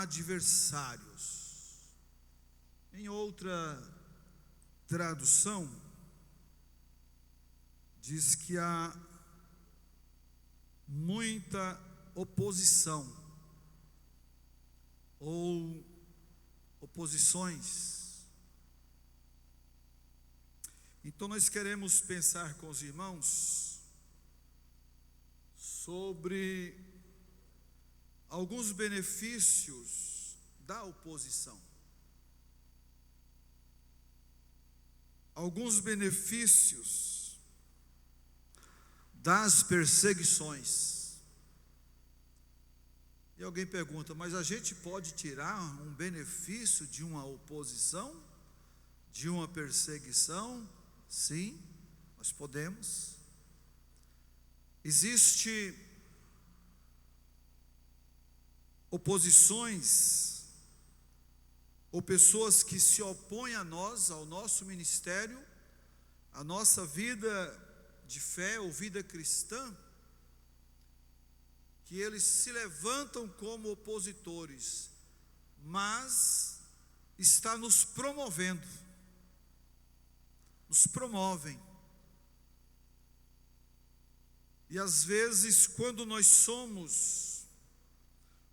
adversários. Em outra tradução, diz que há muita oposição ou oposições. Então nós queremos pensar com os irmãos sobre alguns benefícios da oposição. Alguns benefícios das perseguições. E alguém pergunta, mas a gente pode tirar um benefício de uma oposição, de uma perseguição? Sim, nós podemos. Existe oposições ou pessoas que se opõem a nós, ao nosso ministério, à nossa vida de fé ou vida cristã, que eles se levantam como opositores, mas está nos promovendo, nos promovem. E às vezes, quando nós somos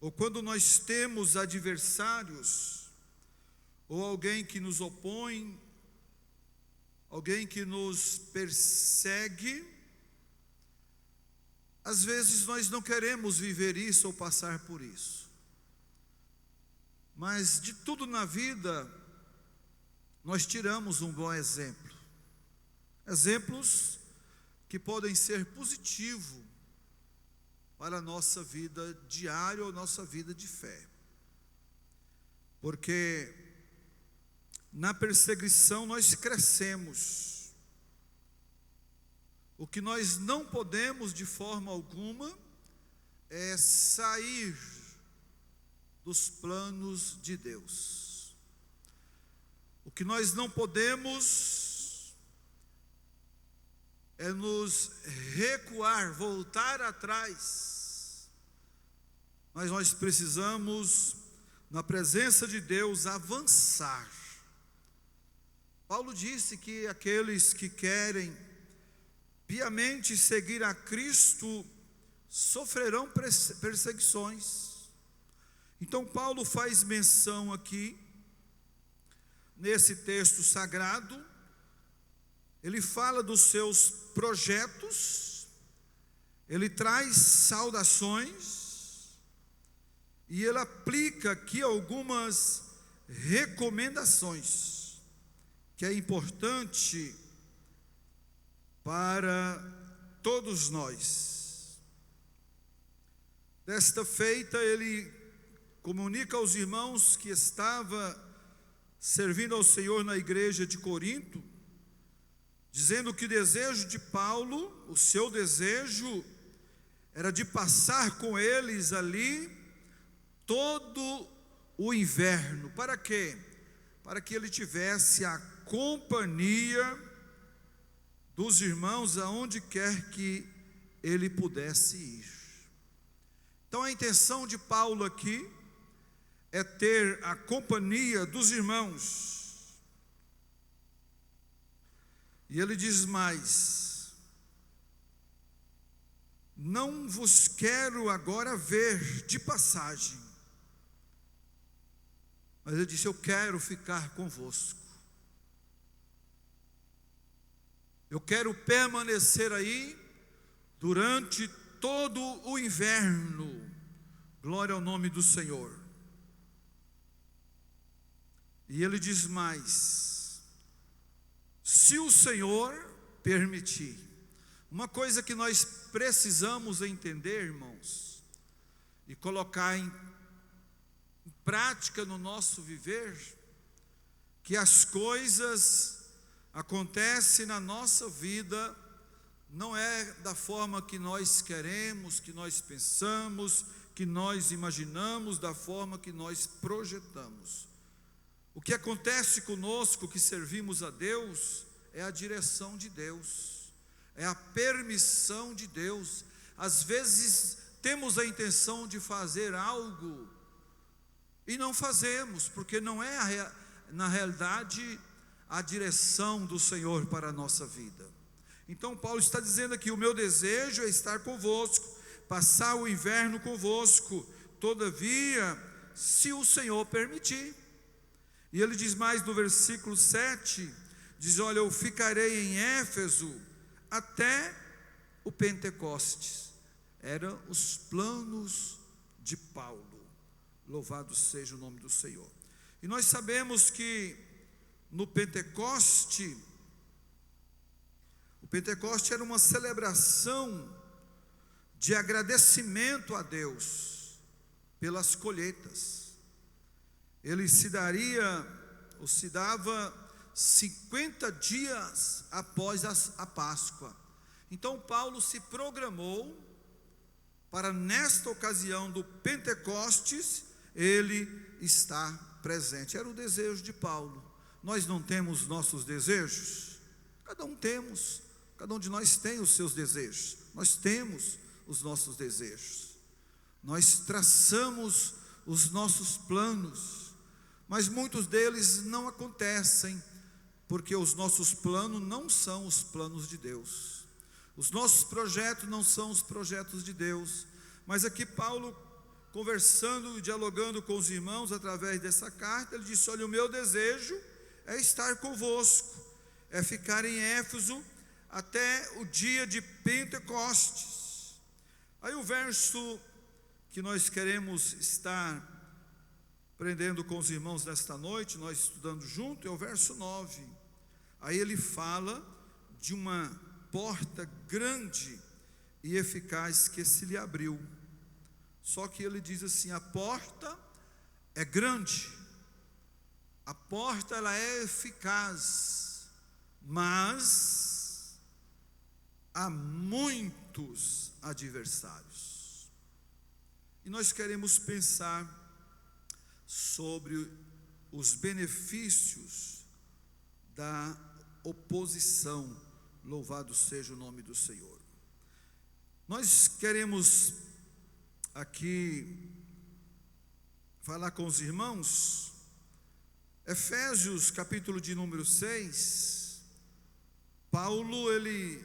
ou quando nós temos adversários, ou alguém que nos opõe, alguém que nos persegue, às vezes nós não queremos viver isso ou passar por isso. Mas de tudo na vida, nós tiramos um bom exemplo. Exemplos que podem ser positivos para a nossa vida diária ou nossa vida de fé. Porque na perseguição nós crescemos. O que nós não podemos de forma alguma é sair dos planos de Deus. O que nós não podemos é nos recuar, voltar atrás. Mas nós precisamos, na presença de Deus, avançar. Paulo disse que aqueles que querem piamente seguir a Cristo sofrerão perseguições. Então Paulo faz menção aqui, nesse texto sagrado, ele fala dos seus projetos, ele traz saudações, e ele aplica aqui algumas recomendações, que é importante para todos nós. Desta feita, ele comunica aos irmãos que estava servindo ao Senhor na igreja de Corinto, dizendo que o desejo de Paulo, o seu desejo, era de passar com eles ali todo o inverno. Para quê? Para que ele tivesse a companhia dos irmãos aonde quer que ele pudesse ir. Então a intenção de Paulo aqui é ter a companhia dos irmãos. E ele diz mais: não vos quero agora ver de passagem, mas ele disse: eu quero ficar convosco. Eu quero permanecer aí durante todo o inverno. Glória ao nome do Senhor. E ele diz mais: se o Senhor permitir. Uma coisa que nós precisamos entender, irmãos, e colocar em prática no nosso viver, que as coisas acontecem na nossa vida, não é da forma que nós queremos, que nós pensamos, que nós imaginamos, da forma que nós projetamos. O que acontece conosco que servimos a Deus é a direção de Deus, é a permissão de Deus. Às vezes temos a intenção de fazer algo e não fazemos, porque não é na realidade a direção do Senhor para a nossa vida. Então Paulo está dizendo aqui: o meu desejo é estar convosco, passar o inverno convosco, todavia, se o Senhor permitir. E ele diz mais no versículo 7, diz: olha, eu ficarei em Éfeso até o Pentecostes. Eram os planos de Paulo. Louvado seja o nome do Senhor. E nós sabemos que no Pentecoste, o Pentecoste era uma celebração de agradecimento a Deus pelas colheitas. Ele se dava 50 dias após a Páscoa. Então Paulo se programou para, nesta ocasião do Pentecostes, ele estar presente. Era o desejo de Paulo. Nós não temos nossos desejos? Cada um de nós tem os seus desejos. Nós temos os nossos desejos. Nós traçamos os nossos planos, mas muitos deles não acontecem, porque os nossos planos não são os planos de Deus. Os nossos projetos não são os projetos de Deus. Mas aqui Paulo, conversando e dialogando com os irmãos através dessa carta, ele disse: olha, o meu desejo é estar convosco, é ficar em Éfeso até o dia de Pentecostes. Aí o verso que nós queremos estar aprendendo com os irmãos nesta noite, nós estudando junto, é o verso 9. Aí ele fala de uma porta grande e eficaz que se lhe abriu. Só que ele diz assim: a porta é grande, a porta ela é eficaz, mas há muitos adversários. E nós queremos pensar sobre os benefícios da oposição. Louvado seja o nome do Senhor. Nós queremos aqui falar com os irmãos, Efésios capítulo de número 6, Paulo ele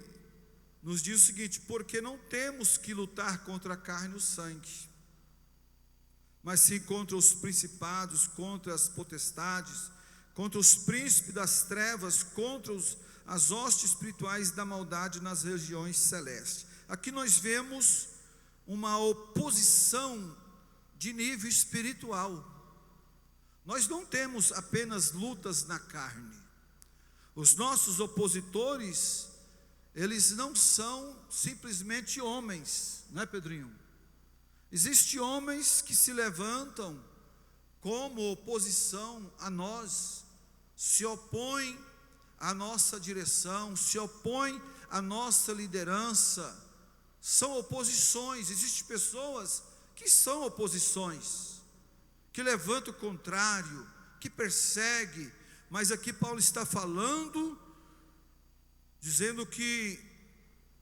nos diz o seguinte: porque não temos que lutar contra a carne e o sangue, mas sim contra os principados, contra as potestades, contra os príncipes das trevas, contra as hostes espirituais da maldade nas regiões celestes. Aqui nós vemos uma oposição de nível espiritual. Nós não temos apenas lutas na carne. Os nossos opositores, eles não são simplesmente homens, não é, Pedrinho? Existem homens que se levantam como oposição a nós, se opõem à nossa direção, se opõem à nossa liderança. São oposições. Existem pessoas que são oposições, que levantam o contrário, que perseguem. Mas aqui Paulo está falando, dizendo que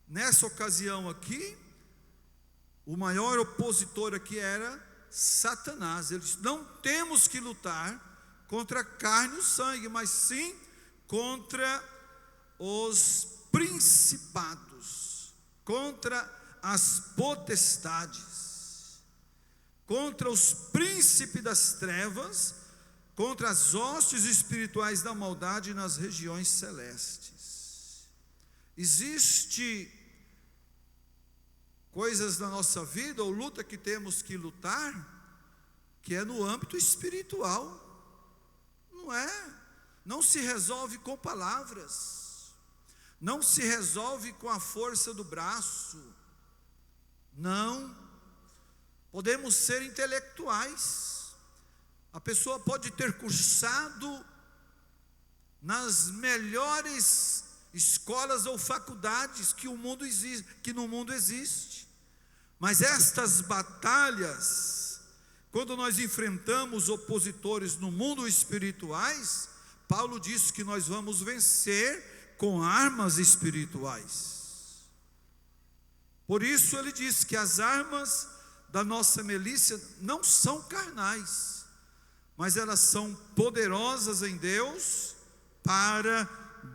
nessa ocasião aqui, o maior opositor aqui era Satanás. Ele disse: não temos que lutar contra a carne e o sangue, mas sim contra os principados, contra as potestades, contra os príncipes das trevas, contra as hostes espirituais da maldade nas regiões celestes. Existe coisas na nossa vida, ou luta que temos que lutar, que é no âmbito espiritual. Não se resolve com palavras, não se resolve com a força do braço. Não, podemos ser intelectuais. A pessoa pode ter cursado nas melhores escolas ou faculdades que no mundo existe. Mas estas batalhas, quando nós enfrentamos opositores no mundo espirituais, Paulo diz que nós vamos vencer com armas espirituais. Por isso ele diz que as armas da nossa milícia não são carnais, mas elas são poderosas em Deus para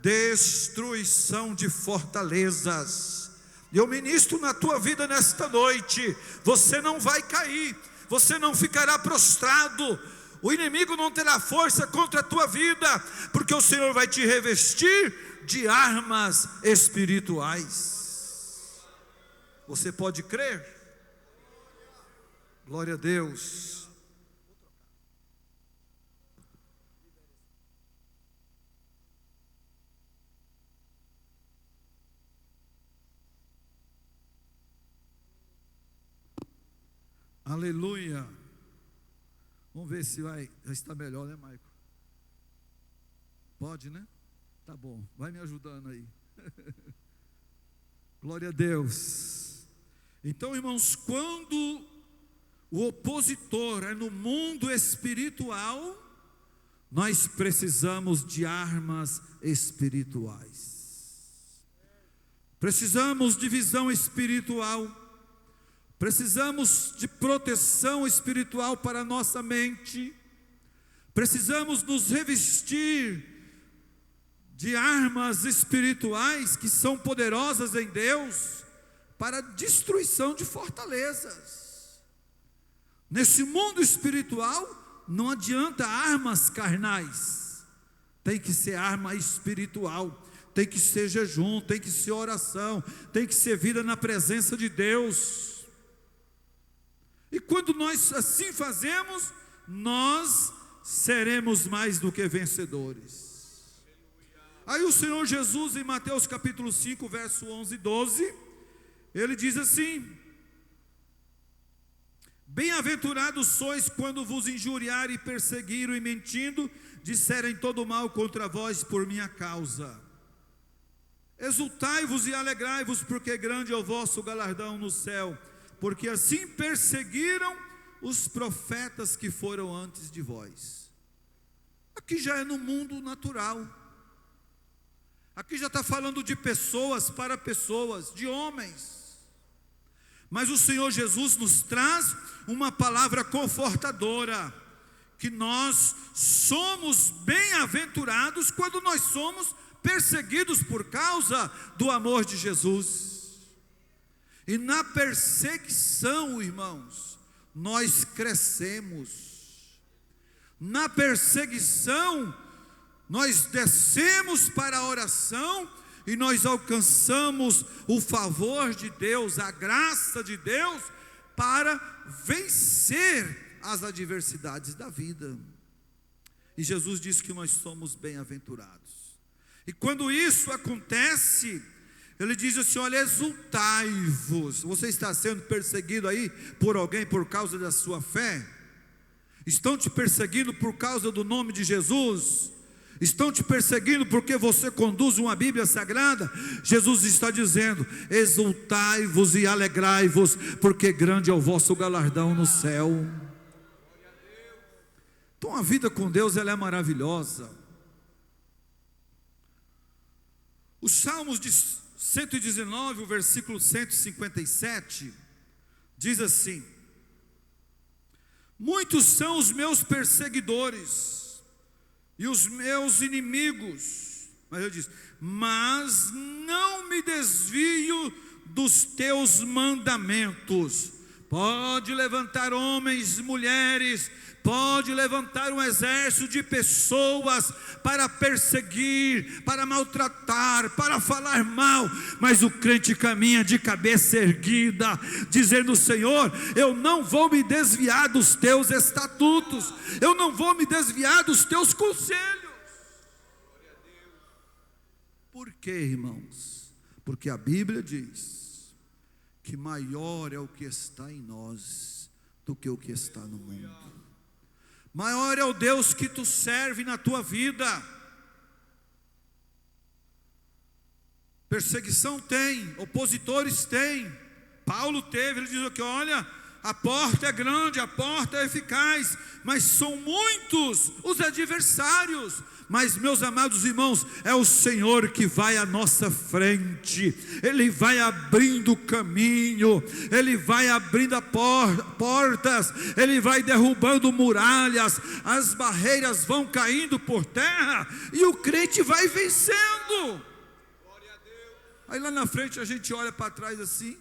destruição de fortalezas. E eu ministro na tua vida nesta noite: você não vai cair, você não ficará prostrado, o inimigo não terá força contra a tua vida, porque o Senhor vai te revestir de armas espirituais. Você pode crer? Glória a Deus. Aleluia. Vamos ver se já está melhor, né, Maico? Pode, né? Tá bom, vai me ajudando aí. Glória a Deus. Então, irmãos, quando o opositor é no mundo espiritual, nós precisamos de armas espirituais. Precisamos de visão espiritual. Precisamos de proteção espiritual para a nossa mente. Precisamos nos revestir de armas espirituais que são poderosas em Deus para a destruição de fortalezas. Nesse mundo espiritual não adianta armas carnais, tem que ser arma espiritual, tem que ser jejum, tem que ser oração, tem que ser vida na presença de Deus. E quando nós assim fazemos, nós seremos mais do que vencedores. Aí o Senhor Jesus, em Mateus capítulo 5, verso 11 e 12, ele diz assim: bem-aventurados sois quando vos injuriarem e perseguirem e mentindo, disserem todo mal contra vós por minha causa. Exultai-vos e alegrai-vos, porque grande é o vosso galardão no céu, porque assim perseguiram os profetas que foram antes de vós. Aqui já é no mundo natural. Aqui já está falando de pessoas para pessoas, de homens. Mas o Senhor Jesus nos traz uma palavra confortadora, que nós somos bem-aventurados quando nós somos perseguidos por causa do amor de Jesus. E na perseguição, irmãos, nós crescemos. Na perseguição, nós descemos para a oração e nós alcançamos o favor de Deus, a graça de Deus, para vencer as adversidades da vida. E Jesus disse que nós somos bem-aventurados. E quando isso acontece, ele diz assim: olha, exultai-vos. Você está sendo perseguido aí por alguém por causa da sua fé? Estão te perseguindo por causa do nome de Jesus? Estão te perseguindo porque você conduz uma Bíblia Sagrada? Jesus está dizendo: exultai-vos e alegrai-vos, porque grande é o vosso galardão no céu. Então a vida com Deus, ela é maravilhosa. Os Salmos de 119, o versículo 157, diz assim: muitos são os meus perseguidores e os meus inimigos, mas ele diz: mas não me desvio dos teus mandamentos. Pode levantar homens, mulheres, pode levantar um exército de pessoas para perseguir, para maltratar, para falar mal, mas o crente caminha de cabeça erguida, dizendo: Senhor, eu não vou me desviar dos teus estatutos, eu não vou me desviar dos teus conselhos. Por quê, irmãos? Porque a Bíblia diz que maior é o que está em nós do que o que está no mundo. Maior é o Deus que tu serve na tua vida. Perseguição tem, opositores tem. Paulo teve, ele diz aqui: olha, a porta é grande, a porta é eficaz, mas são muitos os adversários. mas meus amados irmãos, é o Senhor que vai à nossa frente, Ele vai abrindo o caminho, Ele vai abrindo portas, Ele vai derrubando muralhas, as barreiras vão caindo por terra, e o crente vai vencendo. Aí lá na frente a gente olha para trás assim: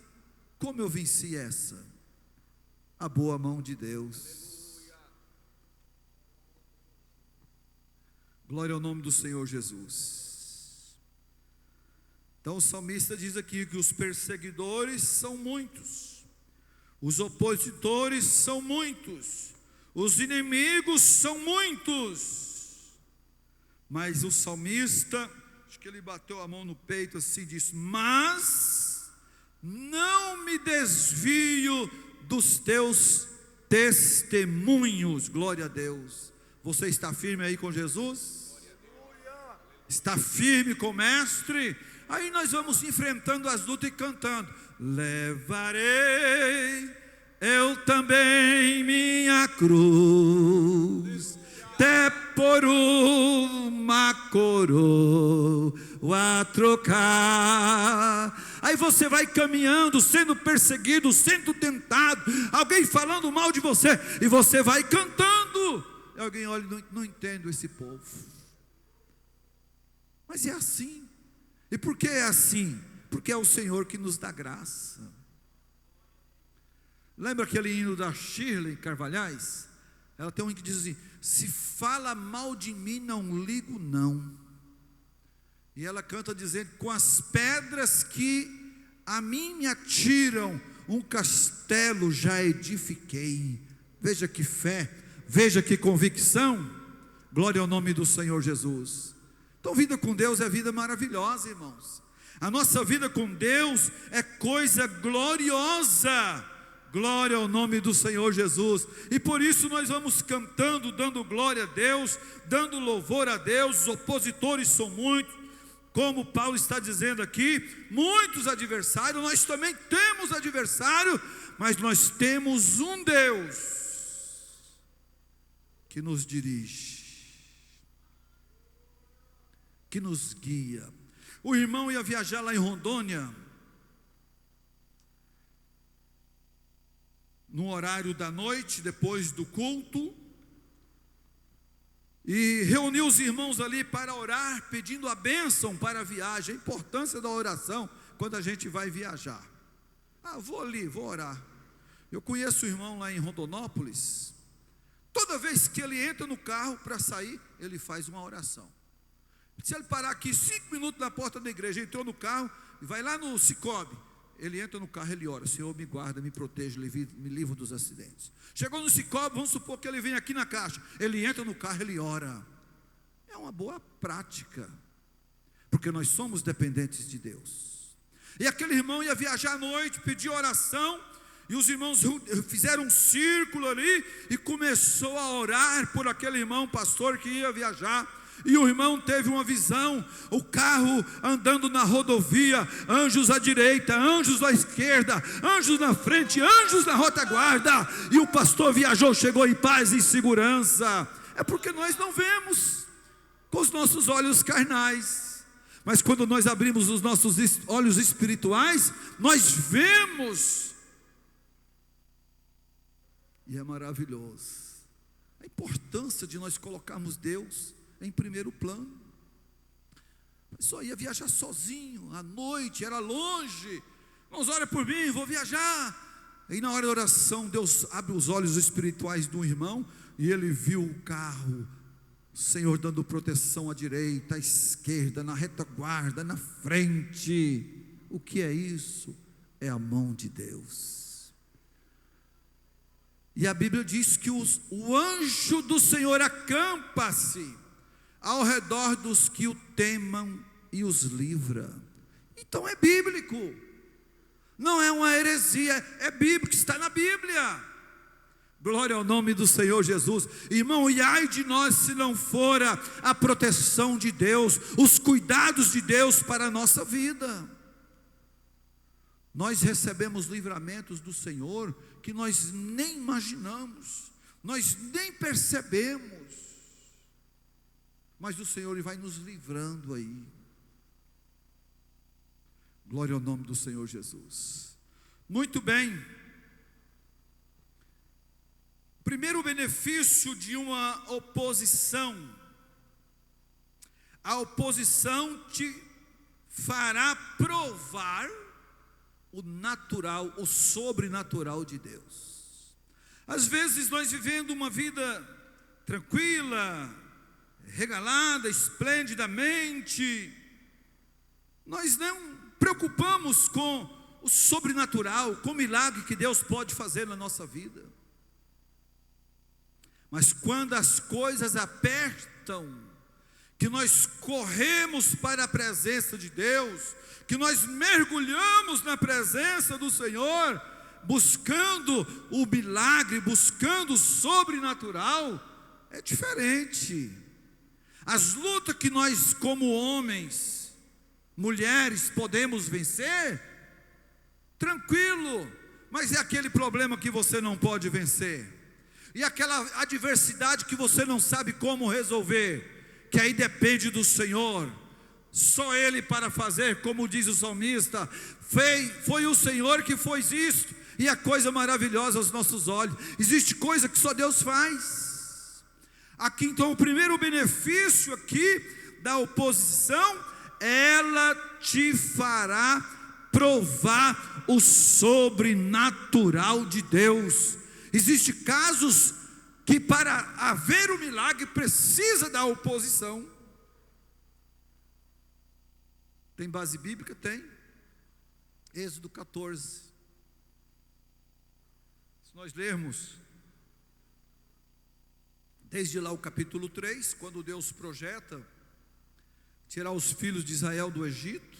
como eu venci essa? A boa mão de Deus. Glória ao nome do Senhor Jesus. Então o salmista diz aqui que os perseguidores são muitos, os opositores são muitos, os inimigos são muitos, mas o salmista, acho que ele bateu a mão no peito assim, disse: mas não me desvio dos teus testemunhos. Glória a Deus. Você está firme aí com Jesus? Está firme com o Mestre? Aí nós vamos enfrentando as lutas e cantando: levarei eu também minha cruz, até por uma coroa a trocar. Aí você vai caminhando, sendo perseguido, sendo tentado, alguém falando mal de você, e você vai cantando. E alguém olha: não entendo esse povo. Mas é assim. E por que é assim? Porque é o Senhor que nos dá graça. Lembra aquele hino da Shirley Carvalhais? Ela tem um hino que diz assim: se fala mal de mim, não ligo não. E ela canta dizendo: com as pedras que a mim me atiram, um castelo já edifiquei. Veja que fé, veja que convicção. Glória ao nome do Senhor Jesus. Então, vida com Deus é vida maravilhosa, irmãos. A nossa vida com Deus é coisa gloriosa. Glória ao nome do Senhor Jesus. E por isso nós vamos cantando, dando glória a Deus, dando louvor a Deus. Os opositores são muitos, como Paulo está dizendo aqui, muitos adversários. Nós também temos adversário, mas nós temos um Deus que nos dirige, que nos guia. O irmão ia viajar lá em Rondônia, no horário da noite, depois do culto, e reuniu os irmãos ali para orar, pedindo a bênção para a viagem, a importância da oração quando a gente vai viajar. Vou ali, vou orar. Eu conheço o irmão lá em Rondonópolis, toda vez que ele entra no carro para sair, ele faz uma oração. Se ele parar aqui 5 minutos na porta da igreja, entrou no carro e vai lá no Cicobi, ele entra no carro, ele ora: Senhor, me guarda, me proteja, me livra dos acidentes. Chegou no Cicobi, vamos supor que ele vem aqui na caixa, ele entra no carro, ele ora. É uma boa prática, porque nós somos dependentes de Deus. E aquele irmão ia viajar à noite, pediu oração, e os irmãos fizeram um círculo ali, e começou a orar por aquele irmão pastor que ia viajar. E o irmão teve uma visão, o carro andando na rodovia, anjos à direita, anjos à esquerda, anjos na frente, anjos na retaguarda, e o pastor viajou, chegou em paz e em segurança. É porque nós não vemos com os nossos olhos carnais, mas quando nós abrimos os nossos olhos espirituais, nós vemos, e é maravilhoso a importância de nós colocarmos Deus em primeiro plano. Mas só ia viajar sozinho, à noite, era longe. Irmãos, ora por mim, vou viajar. E na hora da oração, Deus abre os olhos espirituais do irmão, e ele viu o carro, o Senhor dando proteção à direita, à esquerda, na retaguarda, na frente. O que é isso? É a mão de Deus. E a Bíblia diz que o anjo do Senhor acampa-se ao redor dos que o temam e os livra. Então é bíblico, não é uma heresia, é bíblico, está na Bíblia. Glória ao nome do Senhor Jesus. Irmão, e ai de nós se não fora a proteção de Deus, os cuidados de Deus para a nossa vida. Nós recebemos livramentos do Senhor que nós nem imaginamos, nós nem percebemos. mas o Senhor vai nos livrando aí. Glória ao nome do Senhor Jesus. Muito bem. Primeiro benefício de uma oposição: a oposição te fará provar o natural, o sobrenatural de Deus. Às vezes nós vivendo uma vida tranquila, regalada, esplendidamente, nós não preocupamos com o sobrenatural, com o milagre que Deus pode fazer na nossa vida. Mas quando as coisas apertam, que nós corremos para a presença de Deus, que nós mergulhamos na presença do Senhor, buscando o milagre, buscando o sobrenatural, é diferente. As lutas que nós como homens, mulheres, podemos vencer, tranquilo, mas é aquele problema que você não pode vencer, e aquela adversidade que você não sabe como resolver, que aí depende do Senhor, só Ele para fazer, como diz o salmista, foi o Senhor que fez isto, e a coisa maravilhosa aos nossos olhos. Existe coisa que só Deus faz. Aqui então o primeiro benefício aqui da oposição, ela te fará provar o sobrenatural de Deus. Existem casos que para haver o milagre precisa da oposição. Tem base bíblica? Tem. Êxodo 14. Se nós lermos desde lá o capítulo 3, quando Deus projeta tirar os filhos de Israel do Egito,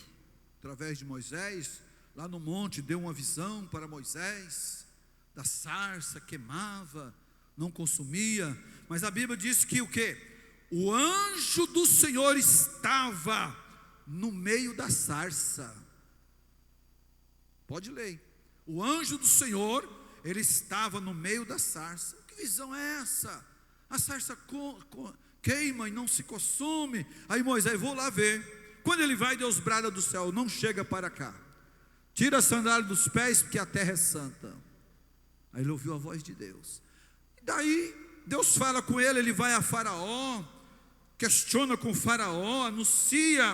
através de Moisés, lá no monte deu uma visão para Moisés, da sarça, queimava, não consumia, mas a Bíblia diz que o quê? O anjo do Senhor estava no meio da sarça. Pode ler. O anjo do Senhor, ele estava no meio da sarça. Que visão é essa? A sarça queima e não se consume. Aí Moisés, vou lá ver. Quando ele vai, Deus brada do céu, não chega para cá, tira a sandália dos pés, porque a terra é santa. Aí ele ouviu a voz de Deus. E daí Deus fala com ele, ele vai a Faraó, questiona com Faraó, anuncia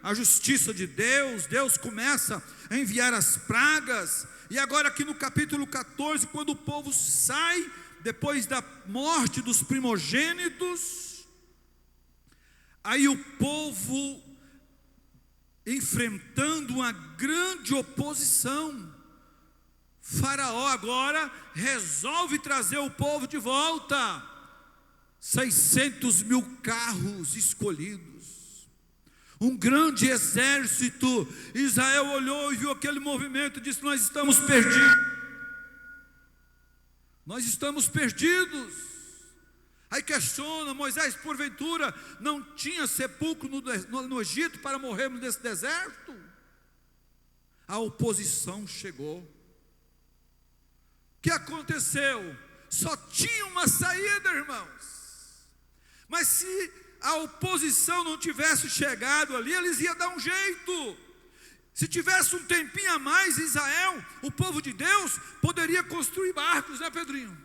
a justiça de Deus. Deus começa a enviar as pragas. E agora aqui no capítulo 14, quando o povo sai, depois da morte dos primogênitos, aí o povo enfrentando uma grande oposição. Faraó agora resolve trazer o povo de volta. 600 mil carros escolhidos, um grande exército. Israel olhou e viu aquele movimento e disse: nós estamos perdidos. Nós estamos perdidos. Aí questiona Moisés: porventura não tinha sepulcro no Egito para morrermos nesse deserto? A oposição chegou. O que aconteceu? Só tinha uma saída, irmãos. Mas se a oposição não tivesse chegado ali, eles iam dar um jeito. Se tivesse um tempinho a mais, Israel, o povo de Deus, poderia construir barcos, né, Pedrinho?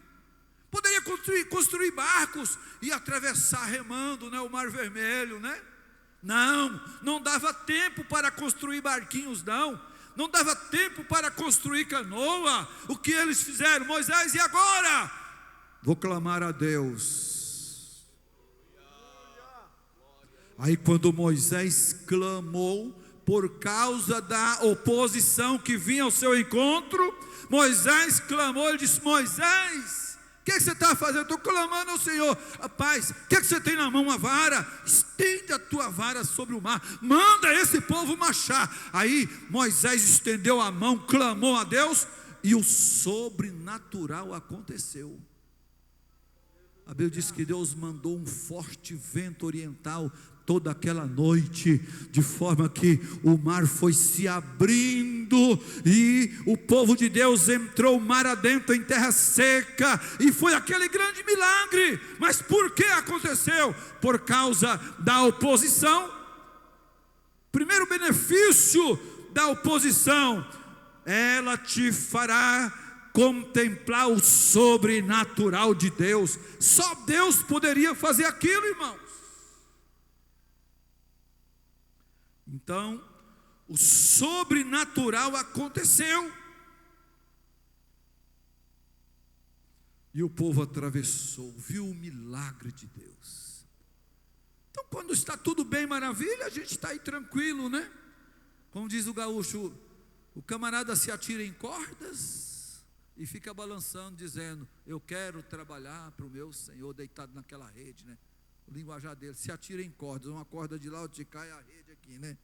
Poderia construir barcos e atravessar remando, né, o Mar Vermelho, né? Não dava tempo para construir barquinhos, não dava tempo para construir canoa. O que eles fizeram? Moisés, e agora? Vou clamar a Deus. Aí quando Moisés clamou, por causa da oposição que vinha ao seu encontro, Moisés clamou, ele disse: Moisés, o que você está fazendo? Estou clamando ao Senhor. Rapaz, o que você tem na mão? Uma vara? Estende a tua vara sobre o mar, manda esse povo marchar. Aí Moisés estendeu a mão, clamou a Deus, e o sobrenatural aconteceu. A Bíblia diz que Deus mandou um forte vento oriental toda aquela noite, de forma que o mar foi se abrindo e o povo de Deus entrou mar adentro em terra seca, e foi aquele grande milagre. Mas por que aconteceu? Por causa da oposição. Primeiro benefício da oposição: ela te fará contemplar o sobrenatural de Deus. Só Deus poderia fazer aquilo, irmãos. Então, o sobrenatural aconteceu, e o povo atravessou, viu o milagre de Deus. Então, quando está tudo bem, maravilha, a gente está aí tranquilo, né? Como diz o gaúcho, o camarada se atira em cordas e fica balançando, dizendo: eu quero trabalhar para o meu Senhor, deitado naquela rede, né? O linguajar dele, se atira em cordas, uma corda de lá, outra de cá, e a rede aqui, né?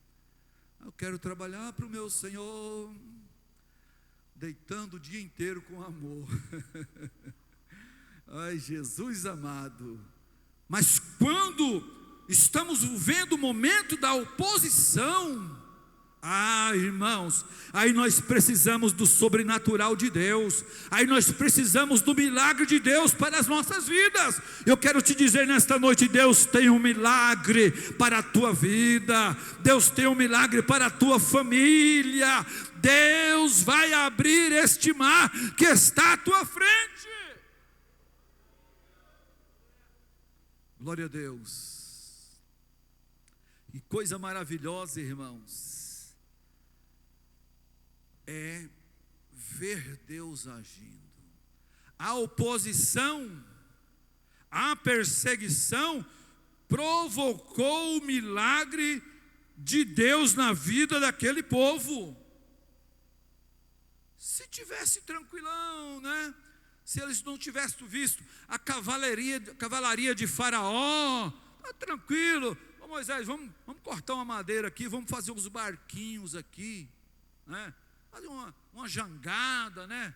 Eu quero trabalhar para o meu Senhor, deitando o dia inteiro com amor. Ai, Jesus amado. Mas quando estamos vivendo o momento da oposição, irmãos, aí nós precisamos do sobrenatural de Deus, aí nós precisamos do milagre de Deus para as nossas vidas. Eu quero te dizer nesta noite: Deus tem um milagre para a tua vida, Deus tem um milagre para a tua família. Deus vai abrir este mar que está à tua frente. Glória a Deus. Que coisa maravilhosa, irmãos, é ver Deus agindo. A oposição, a perseguição provocou o milagre de Deus na vida daquele povo. Se tivesse tranquilão, né? Se eles não tivessem visto a cavalaria de Faraó, tá tranquilo. Ô Moisés, vamos cortar uma madeira aqui, vamos fazer uns barquinhos aqui, né? Fazer uma jangada, né?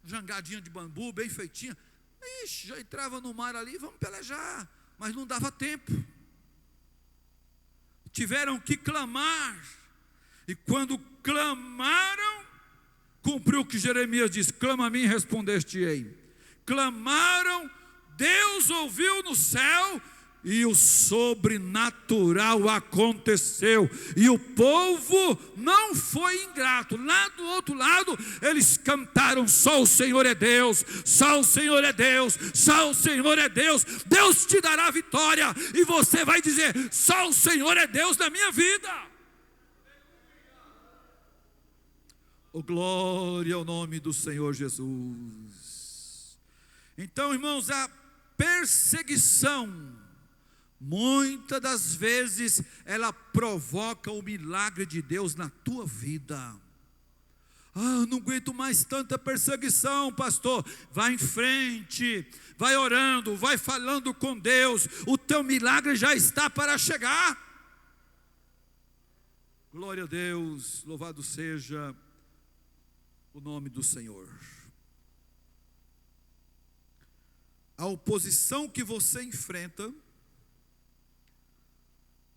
Jangadinha de bambu, bem feitinha. Ixi, já entrava no mar ali, vamos pelejar. Mas não dava tempo. Tiveram que clamar. E quando clamaram, cumpriu o que Jeremias disse: clama a mim e respondeste-ei. Clamaram, Deus ouviu no céu, e o sobrenatural aconteceu, e o povo não foi ingrato. Lá do outro lado, eles cantaram: só o Senhor é Deus, só o Senhor é Deus, só o Senhor é Deus. Deus te dará vitória, e você vai dizer: só o Senhor é Deus na minha vida. Oh, glória ao nome do Senhor Jesus. Então, irmãos, a perseguição, muitas das vezes, ela provoca o milagre de Deus na tua vida. Não aguento mais tanta perseguição, pastor. Vai em frente, vai orando, vai falando com Deus, o teu milagre já está para chegar. Glória a Deus, louvado seja o nome do Senhor. A oposição que você enfrenta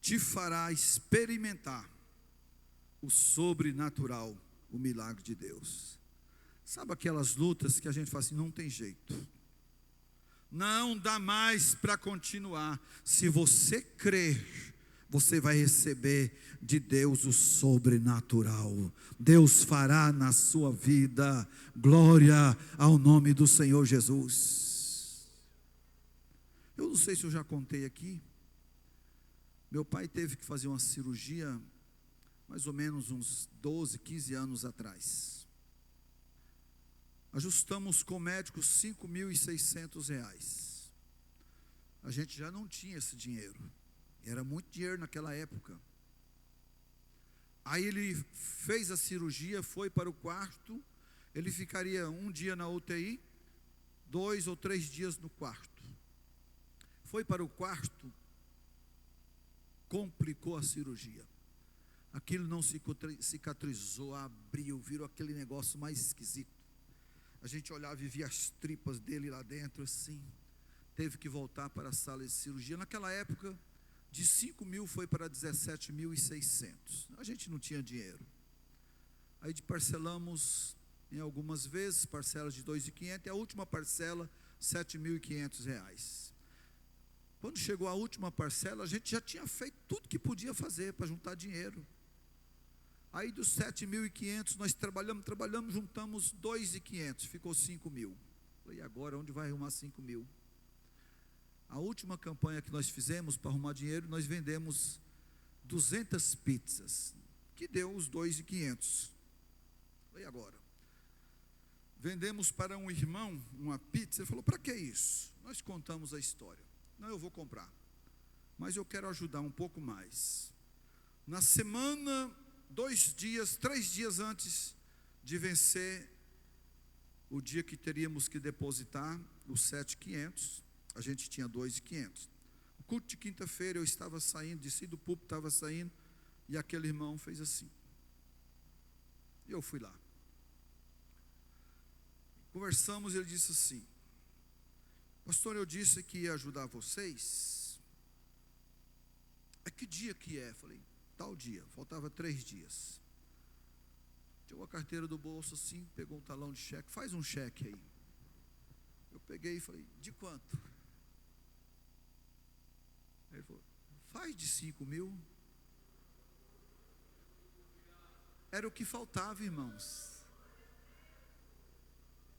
te fará experimentar o sobrenatural, o milagre de Deus. Sabe aquelas lutas que a gente fala assim: não tem jeito, não dá mais para continuar. Se você crer, você vai receber de Deus o sobrenatural. Deus fará na sua vida. Glória ao nome do Senhor Jesus. Eu não sei se eu já contei aqui. Meu pai teve que fazer uma cirurgia mais ou menos uns 12, 15 anos atrás. Ajustamos com o médico R$5.600. A gente já não tinha esse dinheiro. Era muito dinheiro naquela época. Aí ele fez a cirurgia, foi para o quarto. Ele ficaria um dia na UTI, 2 ou 3 dias no quarto. Foi para o quarto, complicou a cirurgia. Aquilo não cicatrizou, abriu, virou aquele negócio mais esquisito. A gente olhava e via as tripas dele lá dentro assim. Teve que voltar para a sala de cirurgia. Naquela época, de 5.000 foi para 17.600. A gente não tinha dinheiro. Aí parcelamos em algumas vezes, parcelas de 2.500, e a última parcela, R$7.500. Quando chegou a última parcela, a gente já tinha feito tudo que podia fazer para juntar dinheiro. Aí dos 7.500, nós trabalhamos, juntamos 2.500, ficou 5.000. E agora, onde vai arrumar 5.000? A última campanha que nós fizemos para arrumar dinheiro, nós vendemos 200 pizzas, que deu os 2.500. E agora? Vendemos para um irmão uma pizza, ele falou, para que isso? Nós contamos a história. Não, eu vou comprar, mas eu quero ajudar um pouco mais. Na semana, 3 dias antes de vencer o dia que teríamos que depositar os 7.500, a gente tinha 2.500. O culto de quinta-feira eu estava saindo, desci do púlpito, estava saindo, e aquele irmão fez assim. E eu fui lá. Conversamos, ele disse assim, pastor, eu disse que ia ajudar vocês. É que dia que é? Falei, tal dia, faltava 3 dias. Tirou a carteira do bolso assim, pegou um talão de cheque, faz um cheque aí. Eu peguei e falei, de quanto? Ele falou, faz de 5.000. Era o que faltava, irmãos.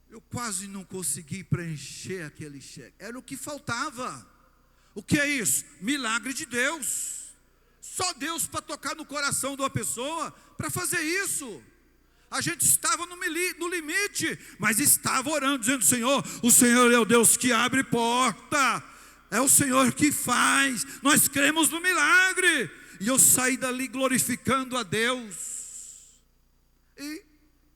Eu quase não consegui preencher aquele cheque. Era o que faltava. O que é isso? Milagre de Deus. Só Deus para tocar no coração de uma pessoa, para fazer isso. A gente estava no limite, mas estava orando, dizendo, Senhor, o Senhor é o Deus que abre porta. É o Senhor que faz. Nós cremos no milagre. E eu saí dali glorificando a Deus. E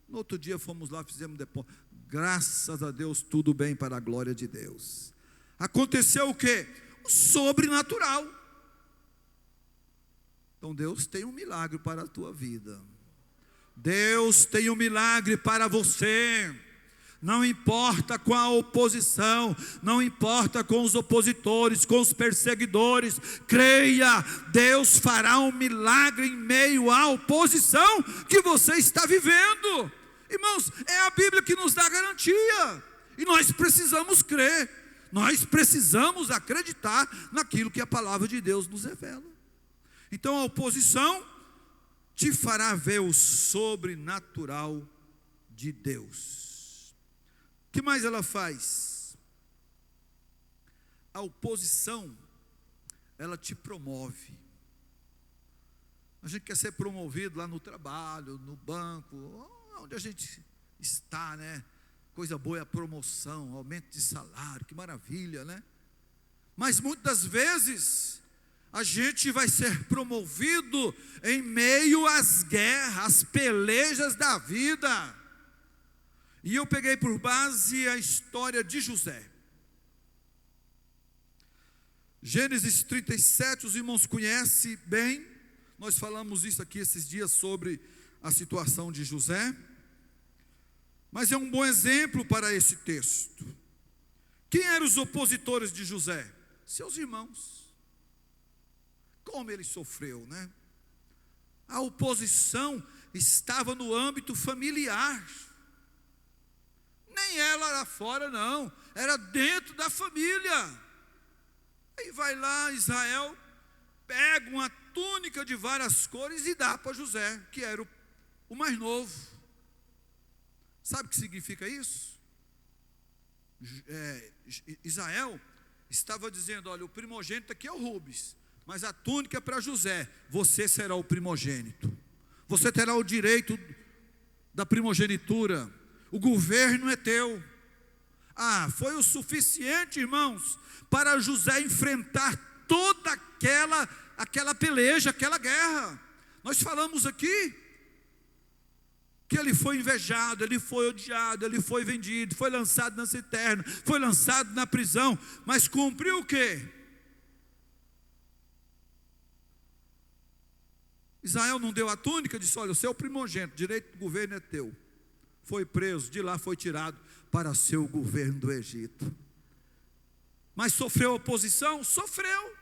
no outro dia fomos lá, fizemos depósito. Graças a Deus, tudo bem para a glória de Deus. Aconteceu o quê? O sobrenatural. Então Deus tem um milagre para a tua vida. Deus tem um milagre para você. Não importa com a oposição, não importa com os opositores, com os perseguidores, creia, Deus fará um milagre em meio à oposição que você está vivendo. Irmãos, é a Bíblia que nos dá garantia, e nós precisamos crer, nós precisamos acreditar naquilo que a palavra de Deus nos revela. Então a oposição te fará ver o sobrenatural de Deus. O que mais ela faz? A oposição, ela te promove. A gente quer ser promovido lá no trabalho, no banco, onde a gente está, né? Coisa boa é a promoção, aumento de salário, que maravilha, né? Mas muitas vezes a gente vai ser promovido em meio às guerras, às pelejas da vida. E eu peguei por base a história de José. Gênesis 37, os irmãos conhecem bem. Nós falamos isso aqui esses dias sobre a situação de José. Mas é um bom exemplo para esse texto. Quem eram os opositores de José? Seus irmãos. Como ele sofreu, né? A oposição estava no âmbito familiar. Nem ela era fora, não. Era dentro da família. Aí vai lá Israel, pega uma túnica de várias cores e dá para José, que era o mais novo. Sabe o que significa isso? Israel estava dizendo, olha, o primogênito aqui é o Rubens, mas a túnica é para José. Você será o primogênito. Você terá o direito da primogenitura. O governo é teu. Foi o suficiente, irmãos, para José enfrentar toda aquela peleja, aquela guerra. Nós falamos aqui que ele foi invejado, ele foi odiado, ele foi vendido, foi lançado na cisterna, foi lançado na prisão, mas cumpriu o quê? Israel não deu a túnica, disse, olha, o seu primogênito, direito do governo é teu. Foi preso, de lá foi tirado para ser o governo do Egito. Mas sofreu oposição? Sofreu.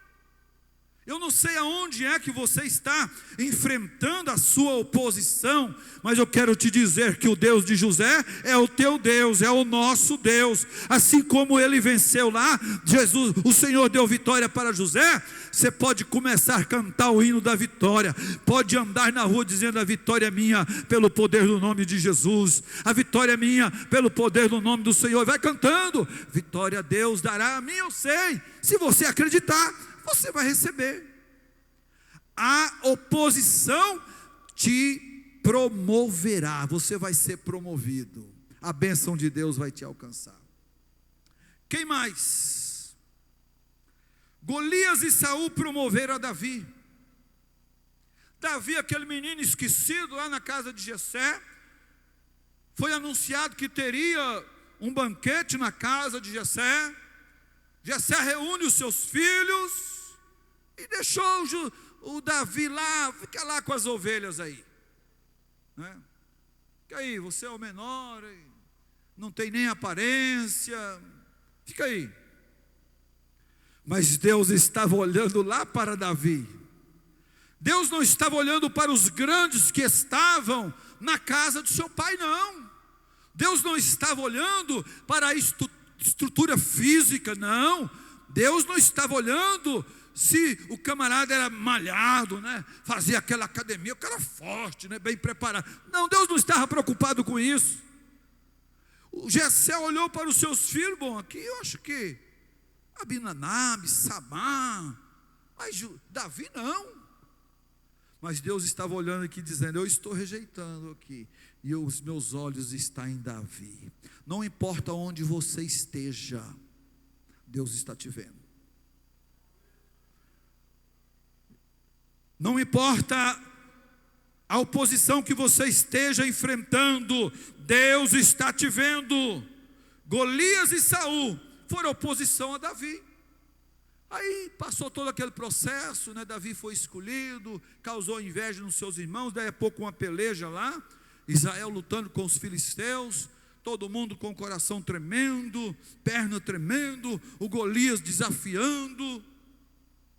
Eu não sei aonde é que você está enfrentando a sua oposição, mas eu quero te dizer que o Deus de José é o teu Deus, é o nosso Deus. Assim como ele venceu lá, Jesus, o Senhor deu vitória para José. Você pode começar a cantar o hino da vitória, pode andar na rua dizendo: a vitória é minha pelo poder do nome de Jesus, a vitória é minha pelo poder do nome do Senhor. Vai cantando: vitória Deus dará a mim, eu sei. Se você acreditar, você vai receber. A oposição te promoverá, você vai ser promovido, a bênção de Deus vai te alcançar. Quem mais? Golias e Saul promoveram a Davi. Davi, aquele menino esquecido lá na casa de Jessé, foi anunciado que teria um banquete na casa de Jessé. Jessé reúne os seus filhos e deixou o Davi lá, fica lá com as ovelhas aí, né? Fica aí, você é o menor, não tem nem aparência, fica aí. Mas Deus estava olhando lá para Davi. Deus não estava olhando para os grandes que estavam na casa do seu pai, não. Deus não estava olhando para a estrutura física, não. Deus não estava olhando se o camarada era malhado, né? Fazia aquela academia, o cara forte, né? Bem preparado. Não, Deus não estava preocupado com isso. O Jessé olhou para os seus filhos: bom, aqui eu acho que Abinadab, Samá, mas Davi não. Mas Deus estava olhando aqui dizendo: eu estou rejeitando aqui, e os meus olhos estão em Davi. Não importa onde você esteja, Deus está te vendo. Não importa a oposição que você esteja enfrentando, Deus está te vendo. Golias e Saul foram oposição a Davi. Aí passou todo aquele processo, né? Davi foi escolhido, causou inveja nos seus irmãos. Daí a pouco uma peleja lá, Israel lutando com os filisteus, todo mundo com o coração tremendo, perna tremendo, o Golias desafiando.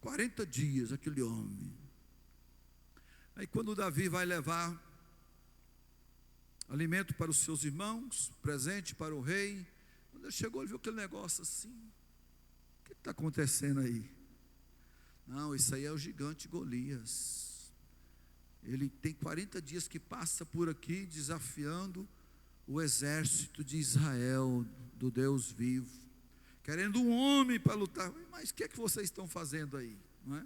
40 dias aquele homem. Aí quando Davi vai levar alimento para os seus irmãos, presente para o rei, quando ele chegou, ele viu aquele negócio assim: o que está acontecendo aí? Não, isso aí é o gigante Golias. Ele tem 40 dias que passa por aqui desafiando o exército de Israel, do Deus vivo, querendo um homem para lutar. Mas o que é que vocês estão fazendo aí? Não é?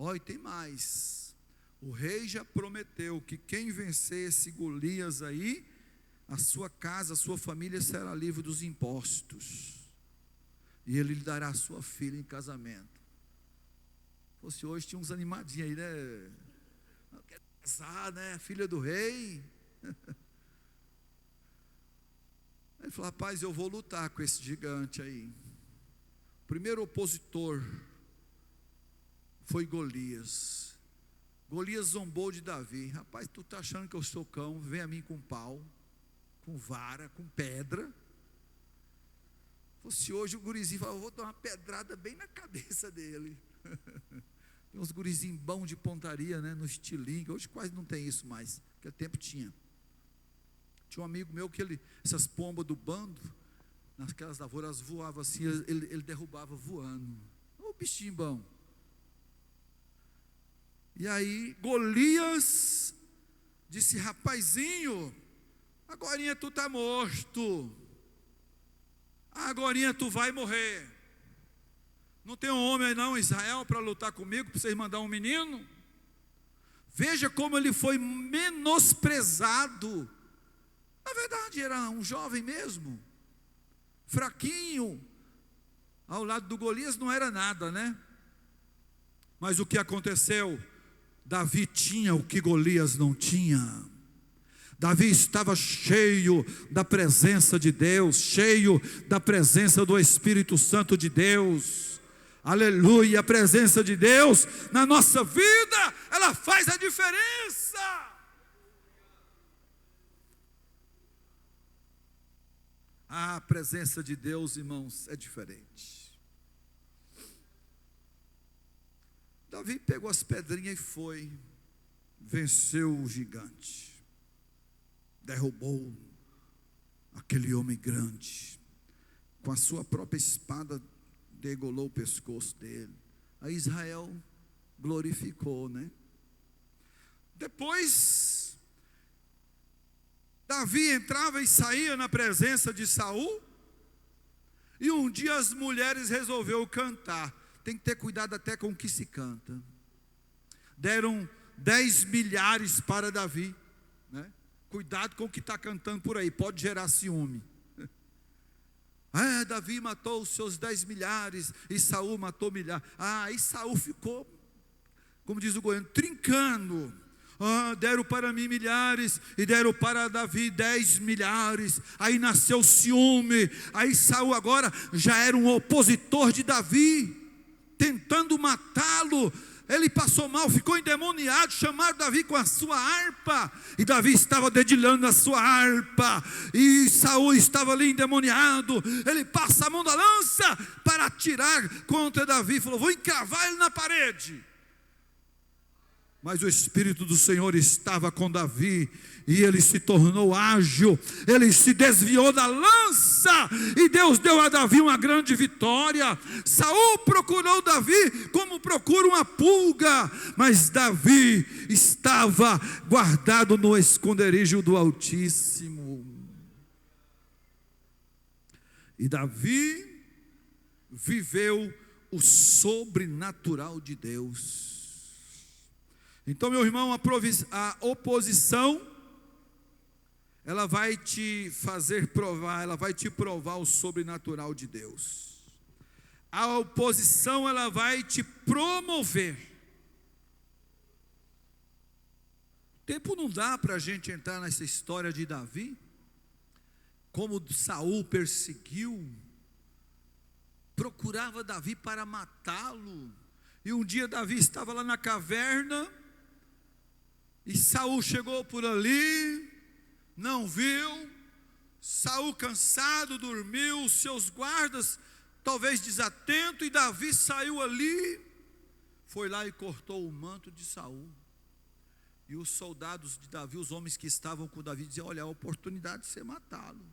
Olha, e tem mais. O rei já prometeu que quem vencer esse Golias aí, a sua casa, a sua família será livre dos impostos, e ele lhe dará a sua filha em casamento. Se hoje tinha uns animadinhos aí, né? Não quero casar, né? Filha do rei. Ele falou: rapaz, eu vou lutar com esse gigante aí. O primeiro opositor foi Golias. Golias zombou de Davi: rapaz, tu está achando que eu sou cão? Vem a mim com pau, com vara, com pedra. Se hoje o gurizinho fala: eu vou dar uma pedrada bem na cabeça dele. Tem uns gurizinhos bons de pontaria, né, no estilingue, que hoje quase não tem isso mais, naquele tempo tinha. Tinha um amigo meu que essas pombas do bando, naquelas lavouras voavam assim, ele derrubava voando. Ô bichinho bom. E aí Golias disse: rapazinho, agorinha tu está morto, agorinha tu vai morrer. Não tem um homem não em Israel para lutar comigo, para vocês mandar um menino? Veja como ele foi menosprezado. Na verdade era um jovem mesmo, fraquinho, ao lado do Golias não era nada, né? Mas o que aconteceu? Davi tinha o que Golias não tinha. Davi estava cheio da presença de Deus, cheio da presença do Espírito Santo de Deus. Aleluia, a presença de Deus na nossa vida, ela faz a diferença. A presença de Deus, irmãos, é diferente. Davi pegou as pedrinhas e foi, venceu o gigante, derrubou aquele homem grande, com a sua própria espada degolou o pescoço dele. Aí Israel glorificou, né? Depois, Davi entrava e saía na presença de Saul, e um dia as mulheres resolveram cantar. Tem que ter cuidado até com o que se canta. Deram 10 milhares para Davi, né? Cuidado com o que está cantando por aí, pode gerar ciúme. Davi matou os seus 10 milhares e Saul matou milhares. E Saul ficou, como diz o goiano, trincando. Deram para mim milhares e deram para Davi 10 milhares. Aí nasceu ciúme. Aí Saul agora já era um opositor de Davi, tentando matá-lo. Ele passou mal, ficou endemoniado, chamaram Davi com a sua harpa, e Davi estava dedilhando a sua harpa, e Saul estava ali endemoniado. Ele passa a mão da lança para atirar contra Davi, falou: vou encravar ele na parede. Mas o Espírito do Senhor estava com Davi, e ele se tornou ágil, ele se desviou da lança, e Deus deu a Davi uma grande vitória. Saul procurou Davi como procura uma pulga, mas Davi estava guardado no esconderijo do Altíssimo. E Davi viveu o sobrenatural de Deus. Então, meu irmão, a oposição, ela vai te fazer provar, ela vai te provar o sobrenatural de Deus. A oposição, ela vai te promover. O tempo não dá para a gente entrar nessa história de Davi, como Saul perseguiu, procurava Davi para matá-lo, e um dia Davi estava lá na caverna, e Saul chegou por ali, não viu. Saul cansado, dormiu, seus guardas talvez desatento, e Davi saiu ali, foi lá e cortou o manto de Saul. E os soldados de Davi, os homens que estavam com Davi, diziam: olha, a oportunidade de você matá-lo.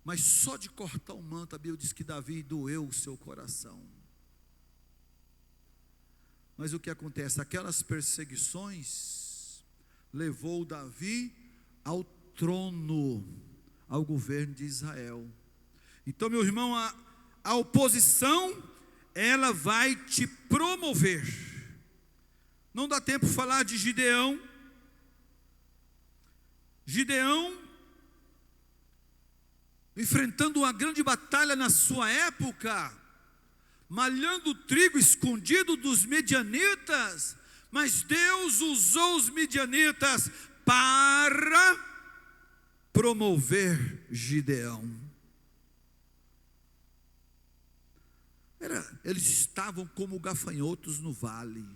Mas só de cortar o manto, a Bíblia diz que Davi doeu o seu coração. Mas o que acontece? Aquelas perseguições levou Davi ao trono, ao governo de Israel. Então, meu irmão, a oposição, ela vai te promover. Não dá tempo de falar de Gideão. Gideão, enfrentando uma grande batalha na sua época, malhando trigo escondido dos medianitas, mas Deus usou os medianitas para promover Gideão. Eles estavam como gafanhotos no vale,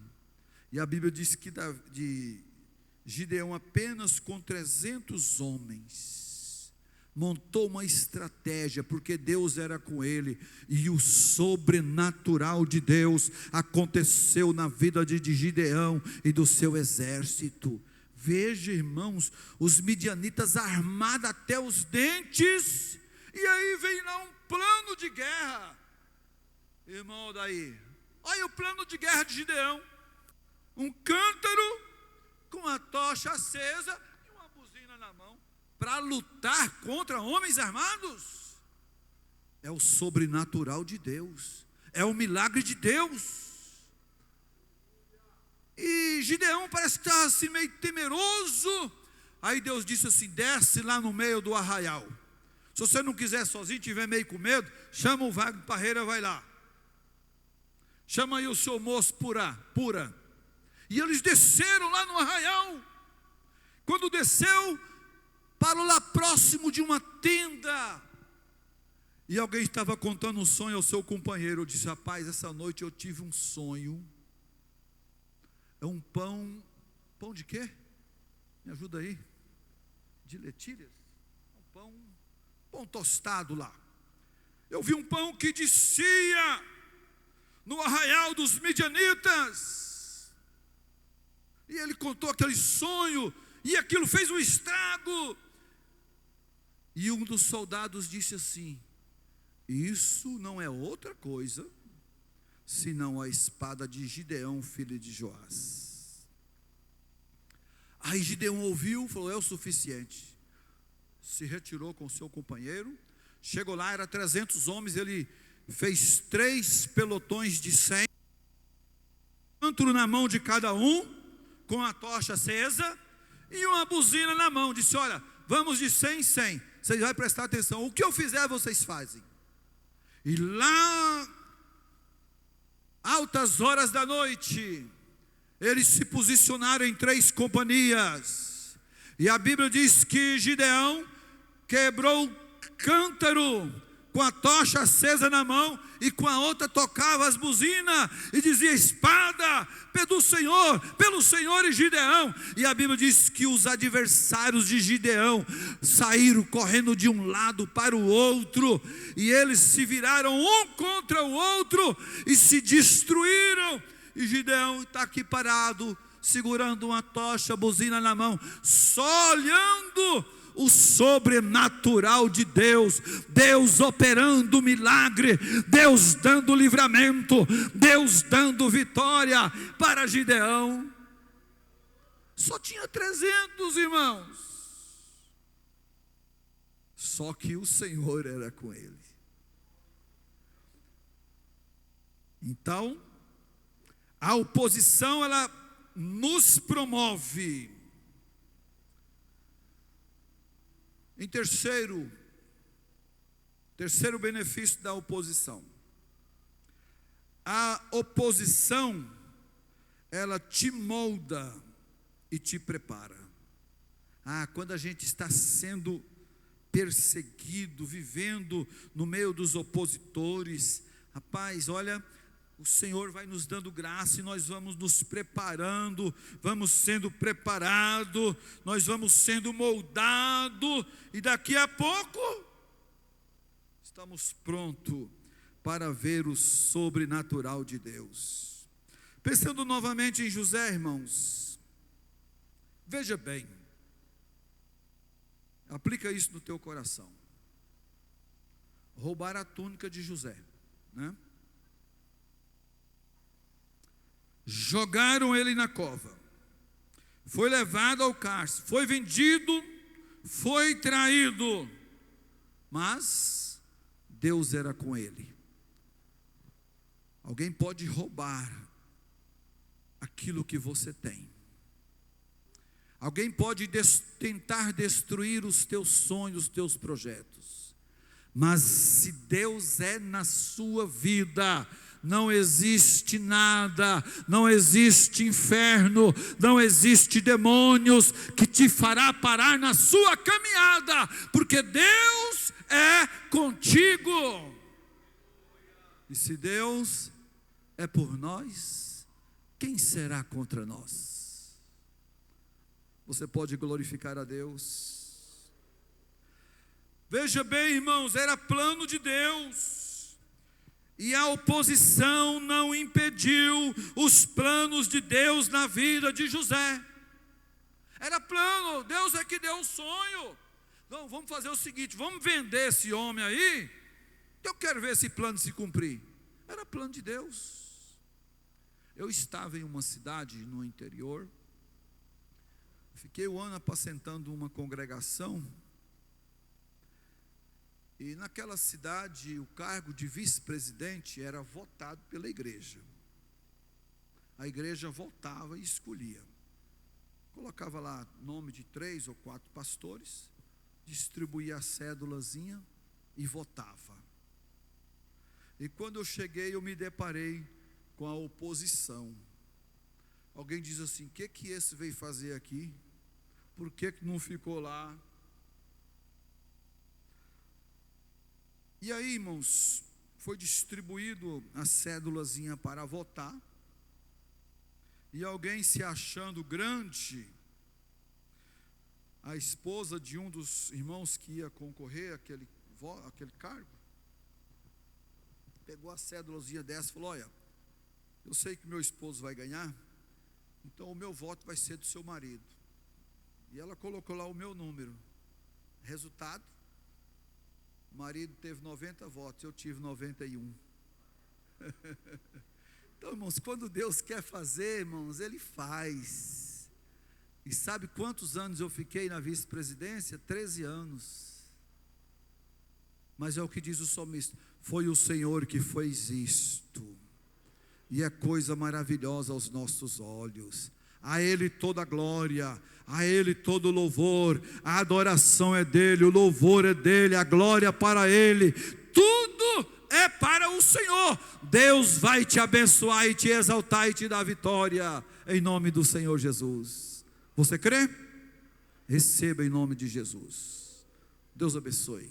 e a Bíblia diz que de Gideão, apenas com 300 homens, montou uma estratégia, porque Deus era com ele, e o sobrenatural de Deus aconteceu na vida de Gideão e do seu exército. Veja, irmãos, os midianitas armados até os dentes, e aí vem lá um plano de guerra. Irmão, daí, olha o plano de guerra de Gideão: um cântaro com a tocha acesa e uma buzina na mão, para lutar contra homens armados. É o sobrenatural de Deus, é o milagre de Deus. E Gideão parece que estava assim meio temeroso. Aí Deus disse assim: desce lá no meio do arraial. Se você não quiser sozinho, tiver meio com medo, chama o Wagner Parreira, vai lá. Chama aí o seu moço pura. E eles desceram lá no arraial. Quando desceu, parou lá próximo de uma tenda, e alguém estava contando um sonho ao seu companheiro. Eu disse: rapaz, essa noite eu tive um sonho. É um pão de quê? Me ajuda aí. De lentilhas? Um pão tostado lá. Eu vi um pão que descia no arraial dos midianitas. E ele contou aquele sonho, e aquilo fez um estrago. E um dos soldados disse assim: isso não é outra coisa senão a espada de Gideão, filho de Joás. Aí Gideão ouviu, falou: é o suficiente. Se retirou com seu companheiro. Chegou lá, era 300 homens. Ele fez 3 pelotões de 100, antro na mão de cada um, com a tocha acesa e uma buzina na mão. Disse: olha, vamos de 100 em 100. Vocês vão prestar atenção. O que eu fizer, vocês fazem. E lá, altas horas da noite, eles se posicionaram em 3 companhias. E a Bíblia diz que Gideão quebrou o cântaro com a tocha acesa na mão, e com a outra tocava as buzinas e dizia: espada pelo Senhor e Gideão. E a Bíblia diz que os adversários de Gideão saíram correndo de um lado para o outro, e eles se viraram um contra o outro e se destruíram. E Gideão está aqui parado, segurando uma tocha, buzina na mão, só olhando o sobrenatural de Deus. Deus operando milagre, Deus dando livramento, Deus dando vitória para Gideão. Só tinha 300 irmãos, só que o Senhor era com ele. Então, a oposição, ela nos promove. Em terceiro benefício da oposição, a oposição, ela te molda e te prepara. Quando a gente está sendo perseguido, vivendo no meio dos opositores, rapaz, olha, o Senhor vai nos dando graça e nós vamos nos preparando, vamos sendo preparados, nós vamos sendo moldados, e daqui a pouco estamos prontos para ver o sobrenatural de Deus. Pensando novamente em José, irmãos, veja bem, aplica isso no teu coração. Roubaram a túnica de José, né? Jogaram ele na cova, foi levado ao cárcere, foi vendido, foi traído, mas Deus era com ele. Alguém pode roubar aquilo que você tem, alguém pode tentar destruir os teus sonhos, os teus projetos, mas se Deus é na sua vida, não existe nada, não existe inferno, não existe demônios que te fará parar na sua caminhada, porque Deus é contigo. E se Deus é por nós, quem será contra nós? Você pode glorificar a Deus. Veja bem, irmãos, era plano de Deus. E a oposição não impediu os planos de Deus na vida de José. Era plano, Deus é que deu o sonho. Não, vamos fazer o seguinte, vamos vender esse homem aí, eu quero ver esse plano se cumprir. Era plano de Deus. Eu estava em uma cidade no interior, fiquei um ano apacentando uma congregação, e naquela cidade o cargo de vice-presidente era votado pela igreja. A igreja votava e escolhia. Colocava lá nome de 3 ou 4 pastores, distribuía a cédulazinha e votava. E quando eu cheguei, eu me deparei com a oposição. Alguém diz assim: o que esse veio fazer aqui? Por que não ficou lá? E aí, irmãos, foi distribuído a cédulazinha para votar, e alguém, se achando grande, a esposa de um dos irmãos que ia concorrer àquele cargo, pegou a cédulazinha dessa e falou: olha, eu sei que meu esposo vai ganhar, então o meu voto vai ser do seu marido. E ela colocou lá o meu número. Resultado, o marido teve 90 votos, eu tive 91. Então, irmãos, quando Deus quer fazer, irmãos, Ele faz. E sabe quantos anos eu fiquei na vice-presidência? 13 anos. Mas é o que diz o salmista: foi o Senhor que fez isto, e é coisa maravilhosa aos nossos olhos. A Ele toda a glória, a Ele todo o louvor, a adoração é dEle, o louvor é dEle, a glória para Ele, tudo é para o Senhor. Deus vai te abençoar e te exaltar e te dar vitória, em nome do Senhor Jesus. Você crê? Receba em nome de Jesus. Deus abençoe.